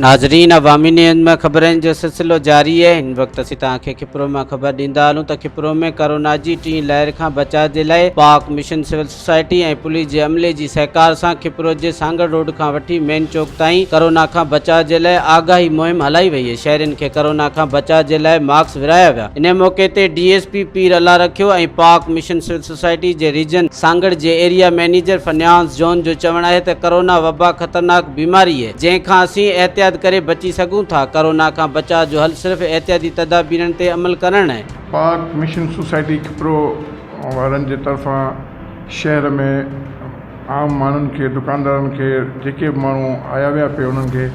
नाज़रीन, अवामी न्यूज़ में खबरनि जो सिलसिलो जारी है। हिन वक्त असीं तव्हांखे खिपरो में ख़बर ॾींदा हलूं त खिपरो में कोरोना जी टीं लहर खां बचाव जे लाइ पाक मिशन सिविल सोसाइटी ऐं पुलिस जे अमले जी सहकार सां खिपरो जे सांगड़ रोड खां वठी मेन चौक ताईं कोरोना खां बचाव जे लाइ आगाही मुहिम हलाई वई है। शहरियुनि खे कोरोना खां बचाव जे लाइ मास्क विराया विया। इन मौके ते DSP पीर अल्लाह रखियो ऐं पाक मिशन सिविल सोसाइटी जे रीजन सांगड़ जे एरिया मैनेजर फन्यास जॉन जो चवणु आहे त कोरोना वबा ख़तरनाक बीमारी है, जंहिंखां असीं एहतियात करे बची सकूं था। कोरोना का बचाव जो हल सिर्फ एहतियाती तदाबीरन ते अमल करण है। पाक मिशन सोसाइटी खिपरो वारनि जे तरफ़ां शहर में आम माण्हुनि खे, दुकानदारनि खे, जेके बि माण्हू आया विया पिए उन्हनि खे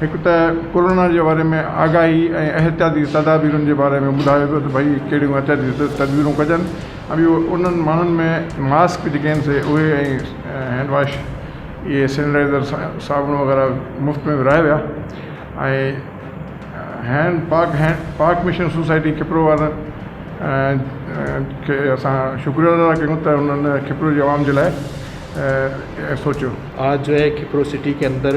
हिकु त कोरोना जे बारे में आगाही ऐं एहतियाती तदाबीरुनि जे बारे में ॿुधायो वियो त भई कहिड़ियूं एहतियाती तदबीरूं कजनि। ऐं ॿियो उन्हनि माण्हुनि में मास्क जेके आहिनि से उहे ऐं हैंड वॉश, ये सैनिटाइज़र, साबुण वग़ैरह मुफ़्त में विराया विया। ऐं पाक मिशन सोसाइटी खिपरो वारनि खे असां शुक्रिया अदा कयूं त उन्होंने खिपरो जी आवाम जे लाइ सोचो। आज जो है खिपरो सिटी के अंदर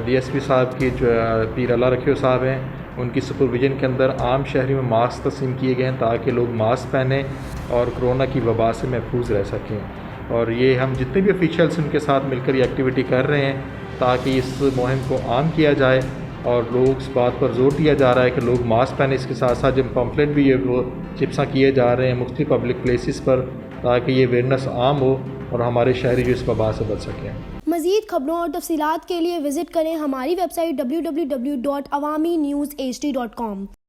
DSP साहब की जो पीर अल्लाह रखियो साहब हैं, उनकी सुपरविजन के अंदर आम शहरियों में मास्क तस्लीम किए गए हैं ताकि लोग मास्क पहने और कोरोना की वबा से महफूज रह सकें। और ये हम जितने भी ऑफिशियल्स उनके साथ मिलकर ये एक्टिविटी कर रहे हैं ताकि इस मुहिम को आम किया जाए और लोग इस बात पर जोर दिया जा रहा है कि लोग मास्क पहने। इसके साथ साथ जब पम्फलेट भी ये वो चिप्सा किए जा रहे हैं मुख्तलिफ पब्लिक प्लेसेस पर ताकि ये अवेयरनेस आम हो और हमारे शहरी जो इस वबा से बच सकें। मज़ीद खबरों और तफसीलात के लिए विज़िट करें हमारी वेबसाइट www.awamiNewsHD.com।